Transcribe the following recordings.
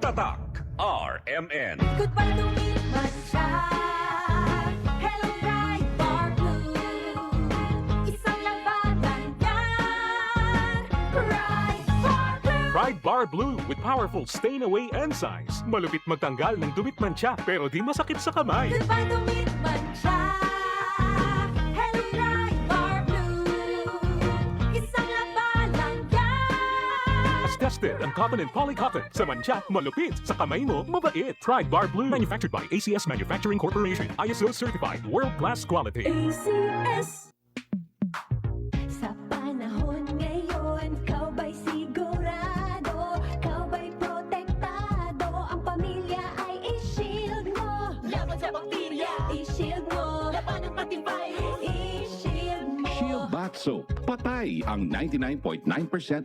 Tatak RMN. Good pa lumipat siya. Hello, Pride Bar Blue. Isang labanan yan. Pride Bar Blue. Pride Bar Blue with powerful stain-away enzymes. Malupit magtanggal ng dumit mancha pero di masakit sa kamay. Good pa lumipat siya. Hello, Pride Bar Blue. Isang labanan yan. As tested ang cotton and polycotton. Sa mancha, malupit. Sa kamay mo, mabait. Pride Bar Blue. Manufactured by ACS Manufacturing Corporation. ISO certified. World-class quality. ACS. Sa panahon ngayon, kau ba'y sigurado? Kau ba'y protektado? Ang pamilya ay i-shield mo. Laban sa bakterya, i-shield mo. Laban ng matibay, i-shield mo. Shield Bath Soap. Patay ang 99.9%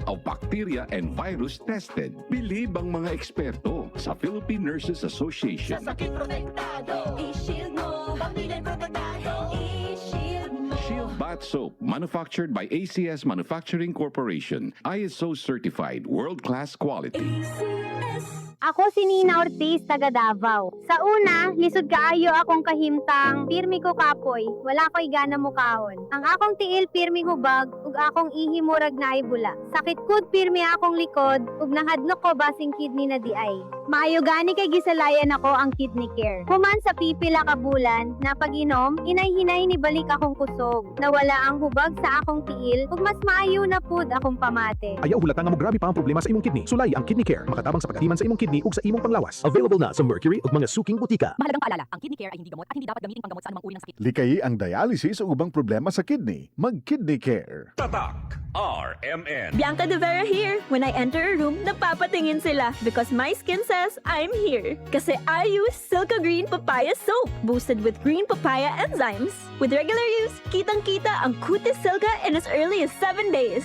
of bacteria and virus tested. Bilib ang mga eksperto sa Philippine Nurses Association. Sa sakit protektado, i-shield mo. Pamilya protektado, i-shield mo. Shield Bath Soap, manufactured by ACS Manufacturing Corporation. ISO certified, world-class quality. ACS. Ako si Nina Ortiz, taga Davao. Sa una, lisod kaayo akong kahimtang, pirmi ko kapoy, wala ko'y gana mukahon. Ang akong tiil pirmi hubag, ug akong ihimurag na ibula. Sakit kud pirmi akong likod, ug nahadlok ko basing kidney na di ay. Maayo gani kay gisalayan ako ang kidney care. Human sa pipila ka bulan, na pag-inom, inay-hinay ni balik akong kusog. Nawala ang hubag sa akong tiil, ug mas maayo na pud akong pamate. Ayaw hulata nga mo grabe pa ang problema sa imong kidney. Sulay ang Kidney Care. Makatabang sa pagatiman sa imong kidney ug sa imong panglawas. Available na sa Mercury ug mga suking butika. Mahalagang paalala, ang kidney care ay hindi gamot at hindi dapat gamitin panggamot sa anumang uri ng sakit. Likayi ang dialysis o ubang problema sa kidney. Mag-Kidney Care. Tatak RMN. Bianca De Vera here. When I enter a room, napapatingin sila because my skin says I'm here. Kasi I use Silka Green Papaya Soap, boosted with green papaya enzymes. With regular use, kitang-kita ang Cutis Silka in as early as 7 days.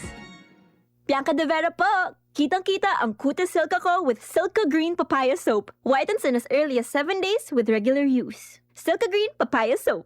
Bianca De Vera po! Kitang-kita ang Cutis Silka ko with Silka Green Papaya Soap. Whitens in as early as 7 days with regular use. Silka Green Papaya Soap.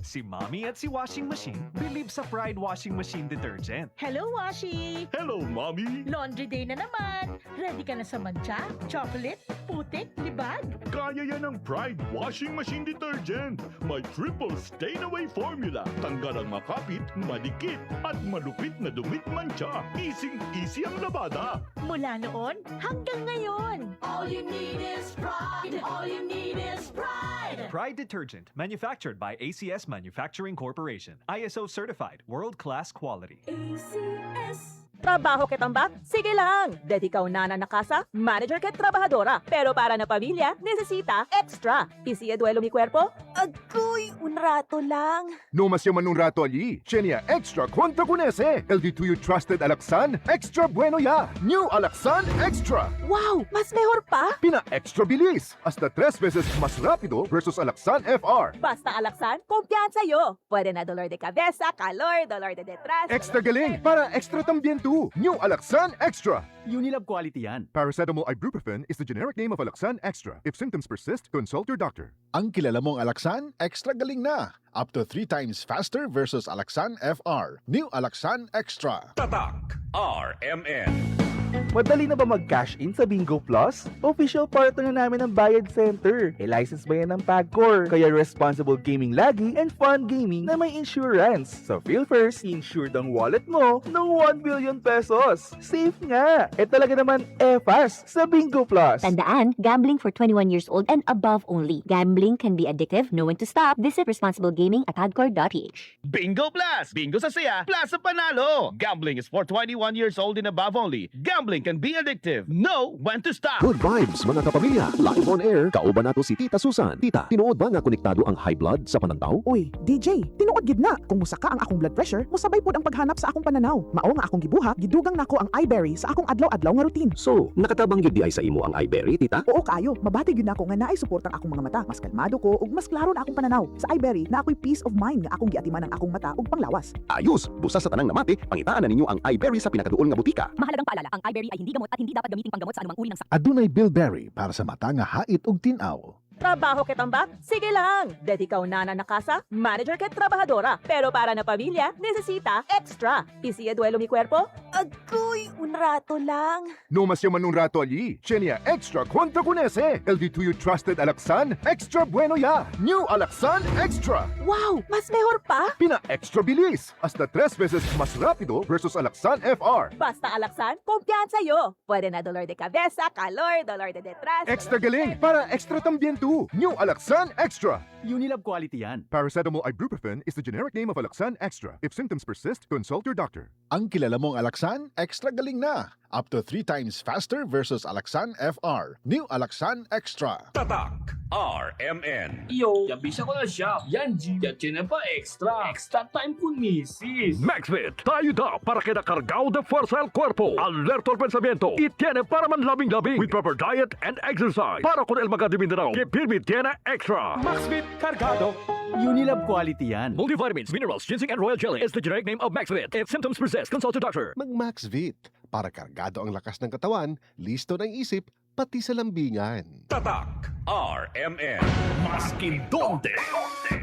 Si Mommy at si Washing Machine believe sa Pride Washing Machine Detergent. Hello, Washi! Hello, Mommy! Laundry day na naman! Ready ka na sa mancha, chocolate, putik, libag? Kaya yan ang Pride Washing Machine Detergent. May triple stain-away formula. Tanggal ang makapit, madikit, at malupit na dumit mancha. Easy ang labada. Mula noon hanggang ngayon! All you need is pride. All you need is pride. Pride Detergent, manufactured by ACS Manufacturing Corporation. ISO certified, world-class quality. ACS. Trabaho kitambak? Sige lang! Dedi ka nana na kasa, manager ket trabahadora. Pero para na pamilya, necesita extra. Isiya duelo mi cuerpo? Agoy, un rato lang. No mas yaman un rato allí. Chenia Extra Cuenta con ese. El di tuyo trusted Alaksan Extra Bueno ya. New Alaksan Extra. Wow, mas mejor pa? Pina-extra bilis. Hasta 3 veces más rápido versus Alaksan FR. Basta alaksan, kumpiyansa yo. Pwede na dolor de cabeza, calor, dolor de detrás. Extra galing para extra también tú. New Alaksan Extra. Unilab quality yan. Paracetamol ibuprofen is the generic name of Alaksan Extra. If symptoms persist, consult your doctor. Ang kilala mong Alaksan, extra galing na. Up to 3 times faster versus Alaksan FR. New Alaksan Extra. Tatak RMN. Madali na ba mag-cash in sa Bingo Plus? Official partner na namin ng Bayad Center. E-license ba yan ng PAGCOR? Kaya responsible gaming lagi and fun gaming na may insurance. So feel first, insured ang wallet mo ng 1 billion pesos. Safe nga! E talaga naman fast sa Bingo Plus. Tandaan, gambling for 21 years old and above only. Gambling can be addictive, know when to stop. Visit responsiblegaming@hardcore.ph. Bingo Plus! Bingo sa saya, plus sa panalo! Gambling is for 21 years old and above only. Gambling can be addictive. Know when to stop! Good vibes mga kapamilya. Live on air. Kauban nato si Tita Susan. Tita, tinuod ba nga konektado ang high blood sa panantaw? Uy, DJ, tinuod gid na. Kung musaka ang akong blood pressure, musabay pod ang paghanap sa akong pananaw. Mao nga akong gibuhat, gidugang nako ang iBerry sa akong adlaw-adlaw nga routine. So, nakatabang yun di ay sa imo ang iBerry, Tita? Oo kayo, mabati gyud nako nga naay suporta ang akong mga mata. Mas kalmado ko ug mas klaro na akong pananaw. Sa iBerry na ako'y peace of mind nga akong giatiman ang akong mata ug panglawas. Ayos! Busa sa tanang namati, pangitaan na ninyo ang iBerry sa pinakaduol nga butika. Mahalagang paalala, ang iBerry ay hindi gamot at hindi dapat gamitin panggamot sa anumang uri ng sakit. Adunay Bilberry para sa mata nga hait ug tinaw. Trabaho kitamba? Sige lang. Dedikaw na nakasa, manager ket trabahadora. Pero para na pamilya, nesesita extra. Isiya duelo mi cuerpo? Agoy, un rato lang. No mas yaman un rato allí. Chenia Extra contra con ese. El di tuyo trusted Alaksan Extra bueno ya. New Alaksan Extra. Wow, mas mejor pa? Pina-extra bilis. Hasta 3 veces mas rápido versus Alaksan FR. Basta alaksan, kumpiyansa yo. Pwede na dolor de cabeza, calor, dolor de detrás. Extra galing para extra también tú. New Alaksan Extra. Unilab quality yan. Paracetamol ibuprofen is the generic name of Alaksan Extra. If symptoms persist, consult your doctor. Ang kilala mong Alaksan, extra galing na. Up to 3 times faster versus Alaksan FR. New Alaksan Extra. Tatak RMN. Yo, yabisa ko na siya. Yan, G. Yan pa extra. Extra time po, misis. MaxVit, tayo da para kinakargao de fuerza al cuerpo. Alerto al pensamiento y tiene para manlabing-labing with proper diet and exercise. Para con el Magadi Mindanao, que Pirmi tiene extra. Maxvit Cargado. Unilab quality yan. Multivitamins, minerals, ginseng, and royal jelly is the generic name of MaxVit. If symptoms persist, consult your doctor. Mag-MaxVit para kargado ang lakas ng katawan, listo ng isip, pati sa lambingan. Tatak RMN. Maskin donde,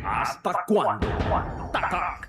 hasta cuando. Tatak